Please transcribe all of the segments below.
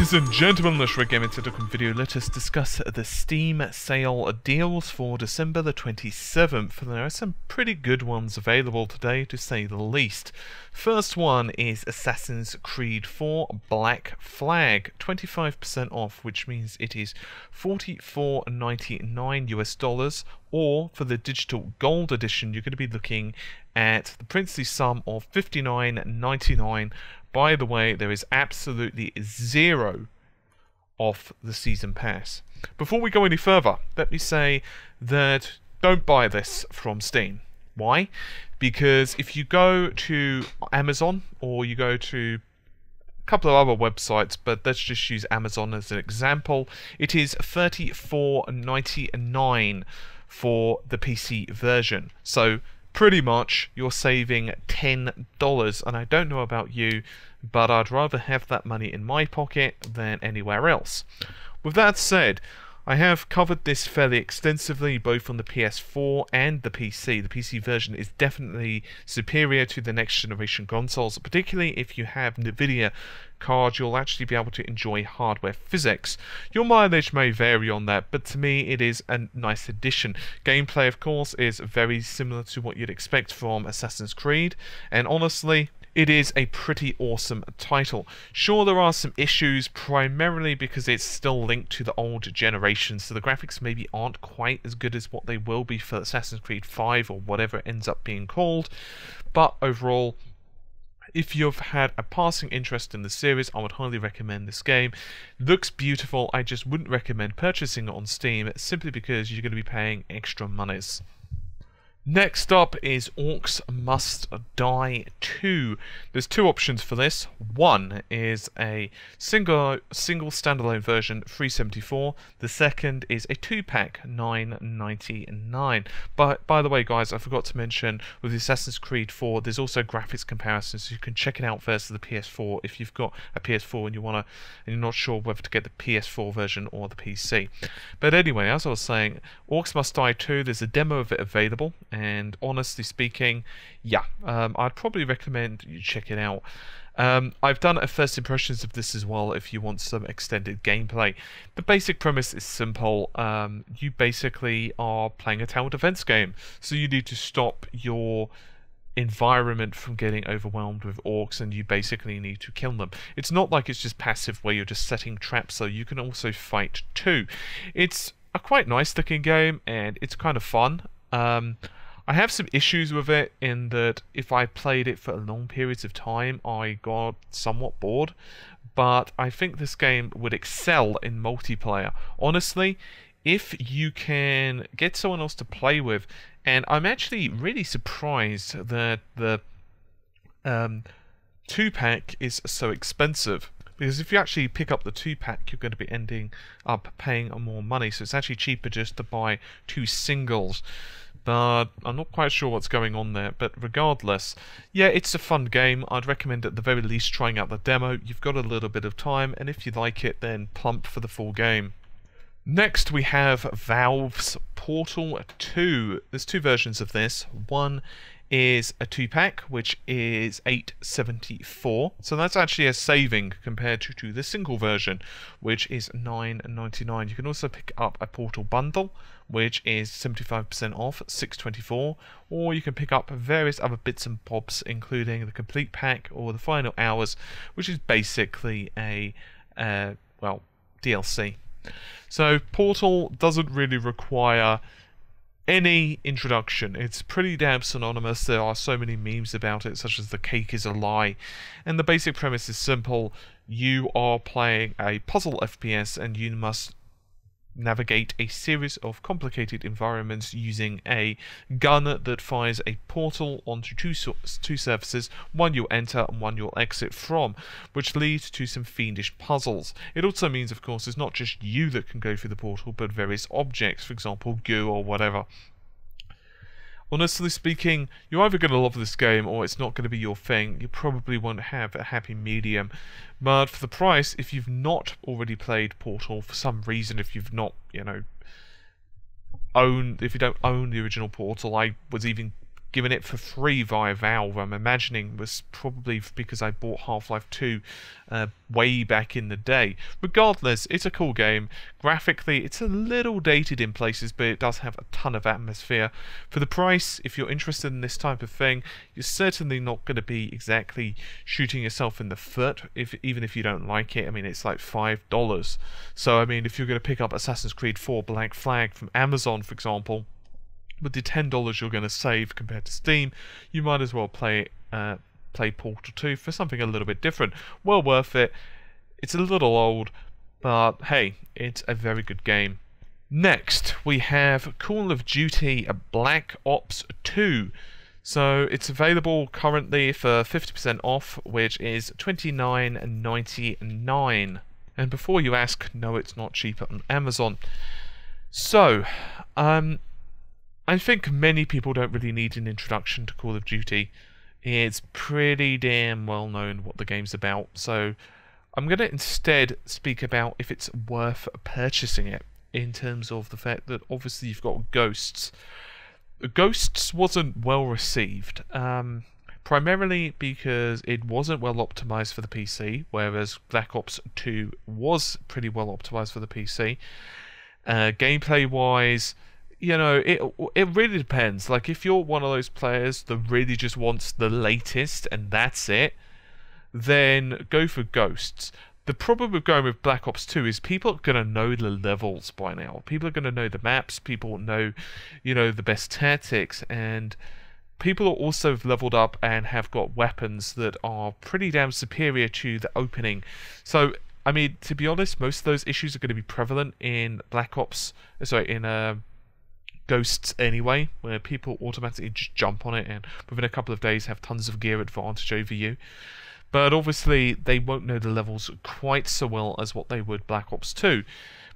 Ladies and gentlemen, let's game into the video. Let us discuss the Steam sale deals for December the 27th. There are some pretty good ones available today, to say the least. First one is Assassin's Creed 4 Black Flag, 25% off, which means it is $44.99 US, or for the digital gold edition, you're going to be looking at the princely sum of $59.99. By the way, there is absolutely zero off the season pass. Before we go any further, let me say that don't buy this from Steam. Why? Because if you go to Amazon or you go to a couple of other websites, but let's just use Amazon as an example, it is $34.99 for the PC version. So pretty much you're saving $10, and I don't know about you, but I'd rather have that money in my pocket than anywhere else. With that said, I have covered this fairly extensively both on the PS4 and the PC. The PC version is definitely superior to the next generation consoles, particularly if you have NVIDIA cards. You'll actually be able to enjoy hardware physics. Your mileage may vary on that, but to me it is a nice addition. Gameplay, of course, is very similar to what you'd expect from Assassin's Creed, and honestly, it is a pretty awesome title. Sure, there are some issues, primarily because it's still linked to the old generation, so the graphics maybe aren't quite as good as what they will be for Assassin's Creed 5 or whatever it ends up being called, but overall, if you've had a passing interest in the series, I would highly recommend this game. Looks beautiful. I just wouldn't recommend purchasing it on Steam simply because you're going to be paying extra monies. Next up is Orcs Must Die 2. There's two options for this. One is a single standalone version, $3.74. The second is a 2-pack, $9.99. But by the way, guys, I forgot to mention with the Assassin's Creed 4, there's also graphics comparisons, so you can check it out versus the PS4 if you've got a PS4 and you're not sure whether to get the PS4 version or the PC. But anyway, as I was saying, Orcs Must Die 2, there's a demo of it available. And honestly speaking, yeah, I'd probably recommend you check it out. I've done a first impressions of this as well if you want some extended gameplay. The basic premise is simple. You basically are playing a tower defense game, so you need to stop your environment from getting overwhelmed with orcs, and you basically need to kill them. It's not like it's just passive where you're just setting traps, so you can also fight too. It's a quite nice looking game, and it's kind of fun. I have some issues with it in that if I played it for long periods of time, I got somewhat bored, but I think this game would excel in multiplayer. Honestly, if you can get someone else to play with, and I'm actually really surprised that the 2-pack is so expensive. Because if you actually pick up the 2-pack, you're going to be ending up paying more money, so it's actually cheaper just to buy 2 singles. But I'm not quite sure what's going on there. But regardless, yeah, it's a fun game. I'd recommend at the very least trying out the demo. You've got a little bit of time, and if you like it, then plump for the full game. Next, we have Valve's Portal 2. There's two versions of this. One is a 2-pack, which is $8.74. So that's actually a saving compared to the single version, which is $9.99. You can also pick up a Portal bundle, which is 75% off, $6.24. Or you can pick up various other bits and bobs, including the complete pack or the final hours, which is basically a, well, DLC. So Portal doesn't really require any introduction. It's pretty damn synonymous. There are so many memes about it, such as the cake is a lie. And the basic premise is simple. You are playing a puzzle FPS and you must navigate a series of complicated environments using a gun that fires a portal onto two surfaces, one you'll enter and one you'll exit from, which leads to some fiendish puzzles. It also means, of course, it's not just you that can go through the portal, but various objects, for example, goo or whatever. Honestly speaking, you're either going to love this game or it's not going to be your thing. You probably won't have a happy medium. But for the price, if you've not already played Portal for some reason, if you've not, if you don't own the original Portal, I was even given it for free via Valve. I'm imagining was probably because I bought Half-Life 2 way back in the day. Regardless, it's a cool game. Graphically, it's a little dated in places, but it does have a ton of atmosphere. For the price, if you're interested in this type of thing, you're certainly not going to be exactly shooting yourself in the foot, even if you don't like it. I mean, it's like $5. So, I mean, if you're going to pick up Assassin's Creed 4 Black Flag from Amazon, for example, with the $10 you're going to save compared to Steam, you might as well play Portal 2 for something a little bit different. Well worth it. It's a little old, but hey, it's a very good game. Next, we have Call of Duty Black Ops 2. So it's available currently for 50% off, which is $29.99. And before you ask, no, it's not cheaper on Amazon. So, I think many people don't really need an introduction to Call of Duty. It's pretty damn well known what the game's about, so I'm going to instead speak about if it's worth purchasing it, in terms of the fact that obviously you've got Ghosts. Ghosts wasn't well received, primarily because it wasn't well optimized for the PC, whereas Black Ops 2 was pretty well optimized for the PC. Gameplay-wise, you know, it really depends. Like, if you're one of those players that really just wants the latest and that's it, then go for Ghosts. The problem with going with Black Ops 2 is people are going to know the levels by now. People are going to know the maps, people know, you know, the best tactics, and people are also leveled up and have got weapons that are pretty damn superior to the opening. So, I mean, to be honest, most of those issues are going to be prevalent in Ghosts anyway, where people automatically just jump on it and within a couple of days have tons of gear advantage over you. But obviously they won't know the levels quite so well as what they would Black Ops 2.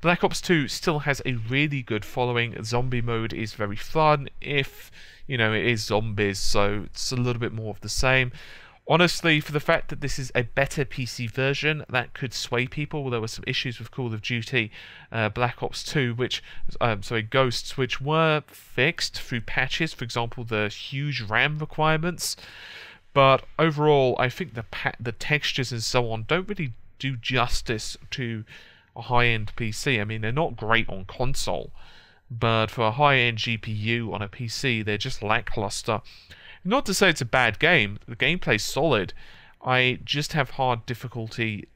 Black Ops 2 still has a really good following. Zombie mode is very fun, if, you know, it is zombies, so it's a little bit more of the same. Honestly, for the fact that this is a better PC version, that could sway people. There were some issues with Call of Duty Black Ops 2, Ghosts, which were fixed through patches, for example, the huge RAM requirements. But overall, I think the textures and so on don't really do justice to a high-end PC. I mean, they're not great on console, but for a high-end GPU on a PC, they're just lackluster. Not to say it's a bad game. The gameplay's solid. I just have hard difficulty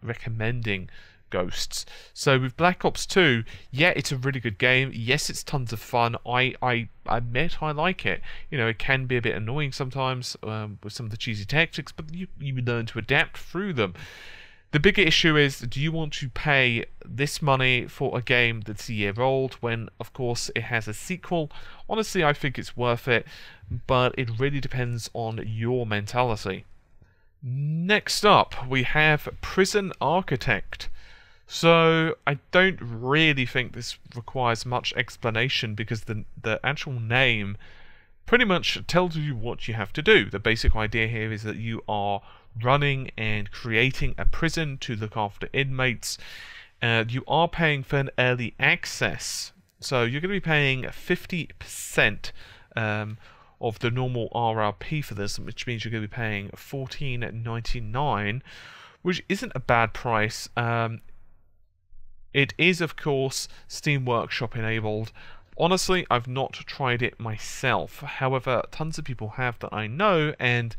recommending Ghosts. So with Black Ops 2, yeah, it's a really good game. Yes, it's tons of fun. I admit I like it. You know, it can be a bit annoying sometimes with some of the cheesy tactics, but you learn to adapt through them. The bigger issue is, do you want to pay this money for a game that's a year old when, of course, it has a sequel? Honestly, I think it's worth it, but it really depends on your mentality. Next up, we have Prison Architect. So, I don't really think this requires much explanation because the actual name pretty much tells you what you have to do. The basic idea here is that you are running and creating a prison to look after inmates. You are paying for an early access, so you're going to be paying 50% of the normal RRP for this, which means you're going to be paying $14.99, which isn't a bad price. It is, of course, Steam Workshop enabled. Honestly, I've not tried it myself. However, tons of people have that I know, and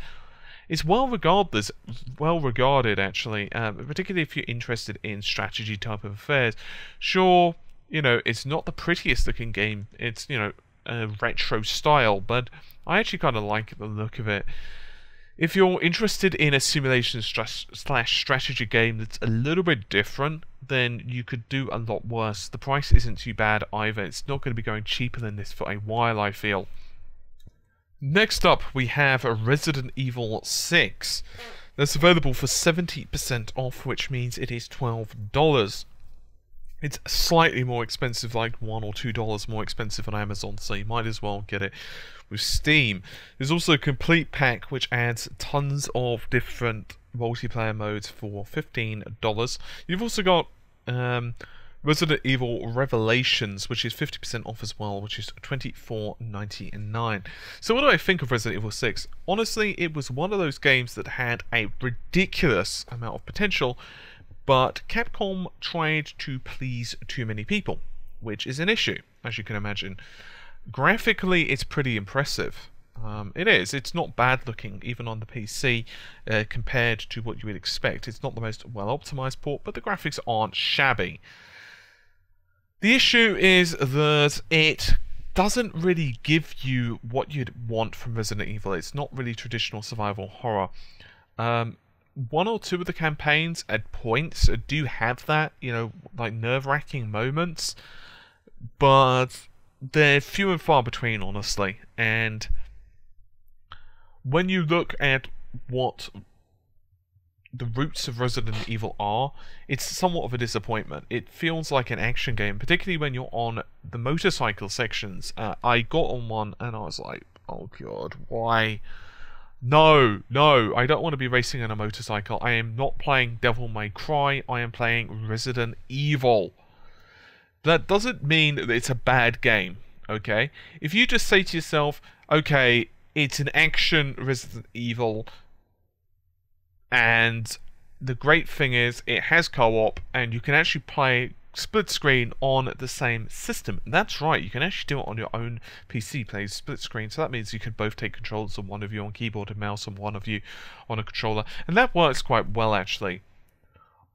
it's well regarded actually, particularly if you're interested in strategy type of affairs. Sure, you know, it's not the prettiest looking game. It's, you know, a retro style, but I actually kind of like the look of it. If you're interested in a simulation slash strategy game that's a little bit different, then you could do a lot worse. The price isn't too bad either. It's not going to be going cheaper than this for a while, I feel. Next up, we have Resident Evil 6. That's available for 70% off, which means it is $12. It's slightly more expensive, like $1 or $2 more expensive on Amazon, so you might as well get it with Steam. There's also a complete pack which adds tons of different multiplayer modes for $15. You've also got Resident Evil Revelations, which is 50% off as well, which is $24.99. So what do I think of Resident Evil 6? Honestly, it was one of those games that had a ridiculous amount of potential, but Capcom tried to please too many people, which is an issue, as you can imagine. Graphically, it's pretty impressive. It is. It's not bad looking, even on the PC, compared to what you would expect. It's not the most well-optimized port, but the graphics aren't shabby. The issue is that it doesn't really give you what you'd want from Resident Evil. It's not really traditional survival horror. One or two of the campaigns at points do have that, you know, like nerve-wracking moments, but they're few and far between, honestly. And when you look at what the roots of Resident Evil are, it's somewhat of a disappointment. It feels like an action game, particularly when you're on the motorcycle sections. I got on one and I was like, oh god, why? No, I don't want to be racing on a motorcycle. I am not playing Devil May Cry, I am playing Resident Evil. That doesn't mean that it's a bad game, okay? If you just say to yourself, okay, it's an action Resident Evil, and the great thing is it has co-op, and you can actually play split screen on the same system. That's right, you can actually do it on your own PC, play split screen, so that means you can both take controls of one of you on keyboard and mouse and one of you on a controller, and that works quite well actually.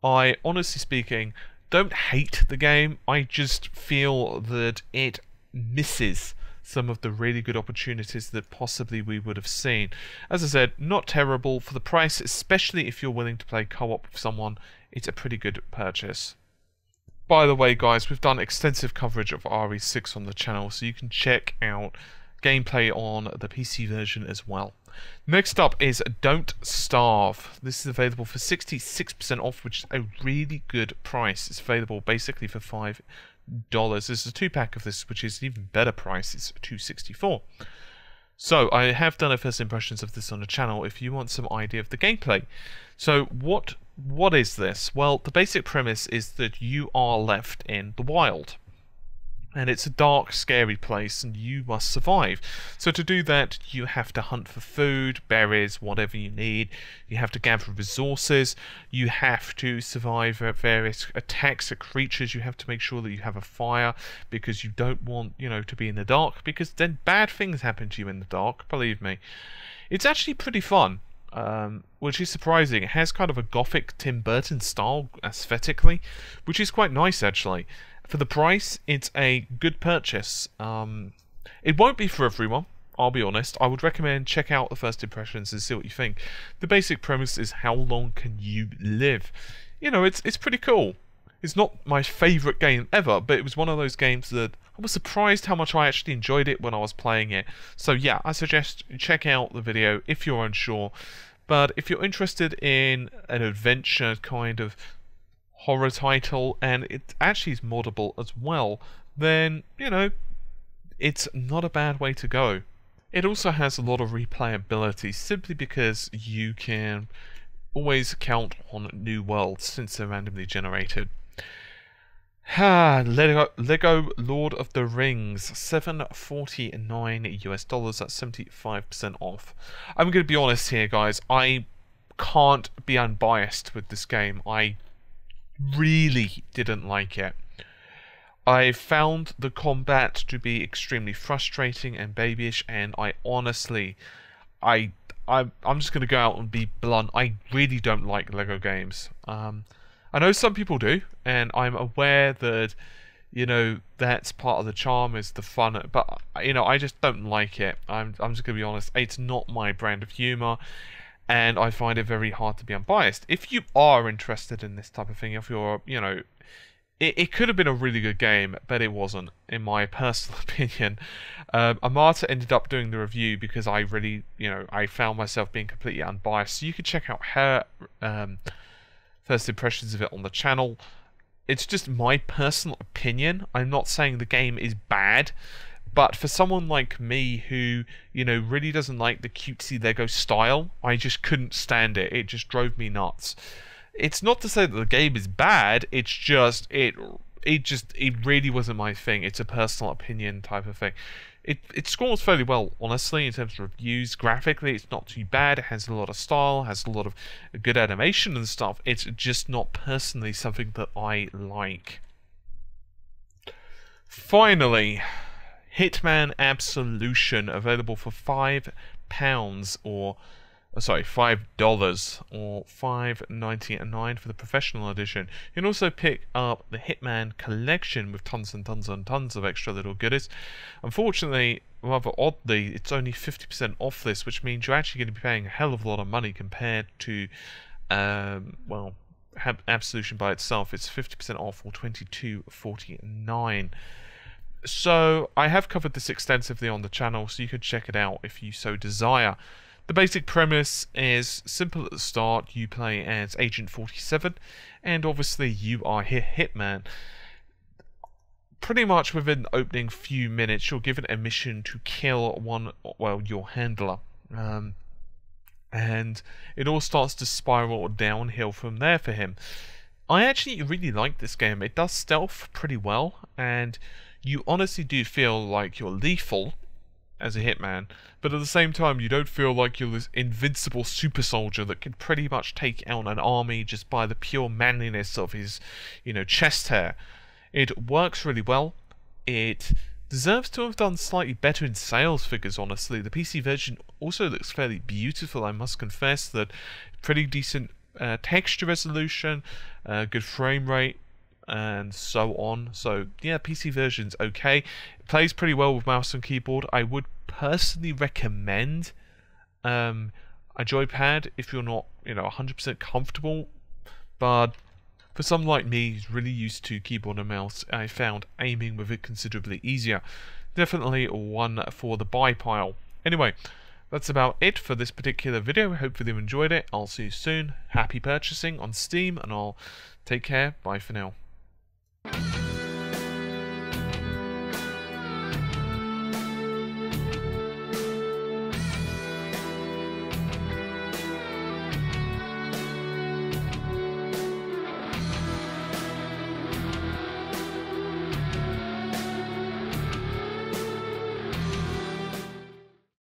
I, honestly speaking, don't hate the game, I just feel that it misses some of the really good opportunities that possibly we would have seen. As I said, not terrible for the price, especially if you're willing to play co-op with someone. It's a pretty good purchase. By the way, guys, we've done extensive coverage of RE6 on the channel, so you can check out gameplay on the PC version as well. Next up is Don't Starve. This is available for 66% off, which is a really good price. It's available basically for $5. There's a 2-pack of this, which is an even better price. It's $2.64. So I have done a first impressions of this on the channel if you want some idea of the gameplay. So what is this? Well, the basic premise is that you are left in the wild. And it's a dark, scary place, and you must survive. So to do that, you have to hunt for food, berries, whatever you need. You have to gather resources. You have to survive various attacks of creatures. You have to make sure that you have a fire, because you don't want, you know, to be in the dark, because then bad things happen to you in the dark, believe me. It's actually pretty fun. Which is surprising. It has kind of a gothic Tim Burton style aesthetically, which is quite nice actually. For the price, it's a good purchase. It won't be for everyone, I'll be honest. I would recommend check out the first impressions and see what you think. The basic premise is how long can you live? You know, it's pretty cool. It's not my favourite game ever, but it was one of those games that I was surprised how much I actually enjoyed it when I was playing it. So yeah, I suggest check out the video if you're unsure. But if you're interested in an adventure kind of horror title, and it actually is moddable as well, then, you know, it's not a bad way to go. It also has a lot of replayability, simply because you can always count on new worlds since they're randomly generated. Lego Lord of the Rings, $7.49 US, that's 75% off. I'm going to be honest here, guys, I can't be unbiased with this game. I really didn't like it. I found the combat to be extremely frustrating and babyish, and I honestly, I'm just going to go out and be blunt, I really don't like Lego games. I know some people do, and I'm aware that, you know, that's part of the charm, is the fun, but, you know, I just don't like it. I'm just going to be honest, it's not my brand of humour, and I find it very hard to be unbiased. If you are interested in this type of thing, if you're, you know, it could have been a really good game, but it wasn't, in my personal opinion. Amata ended up doing the review because I really, you know, I found myself being completely unbiased, so you can check out her first impressions of it on the channel. It's just my personal opinion. I'm not saying the game is bad, but for someone like me who, you know, really doesn't like the cutesy Lego style, I just couldn't stand it. It just drove me nuts. It's not to say that the game is bad, it's just, it it really wasn't my thing. It's a personal opinion type of thing. It scores fairly well, honestly, in terms of reviews. Graphically, it's not too bad. It has a lot of style, has a lot of good animation and stuff. It's just not personally something that I like. Finally, Hitman Absolution, available for £5 or $5 or $5.99 for the professional edition. You can also pick up the Hitman collection with tons and tons and tons of extra little goodies. Unfortunately, rather oddly, it's only 50% off this, which means you're actually going to be paying a hell of a lot of money compared to, well, Absolution by itself. It's 50% off or $22.49. So I have covered this extensively on the channel, so you can check it out if you so desire. The basic premise is simple at the start. You play as Agent 47, and obviously you are Hitman. Pretty much within the opening few minutes, you're given a mission to kill your handler. And it all starts to spiral downhill from there for him. I actually really like this game. It does stealth pretty well, and you honestly do feel like you're lethal as a hitman, but at the same time you don't feel like you're this invincible super soldier that can pretty much take out an army just by the pure manliness of his, chest hair. It works really well. It deserves to have done slightly better in sales figures, honestly. The PC version also looks fairly beautiful, I must confess. That pretty decent texture resolution, good frame rate, and so on. So yeah, PC version's okay. It plays pretty well with mouse and keyboard. I would personally recommend a joypad if you're not 100% comfortable, but for someone like me who's really used to keyboard and mouse, I found aiming with it considerably easier. Definitely one for the buy pile. Anyway, that's about it for this particular video. Hopefully you enjoyed it. I'll see you soon. Happy purchasing on Steam, and I'll take care. Bye for now.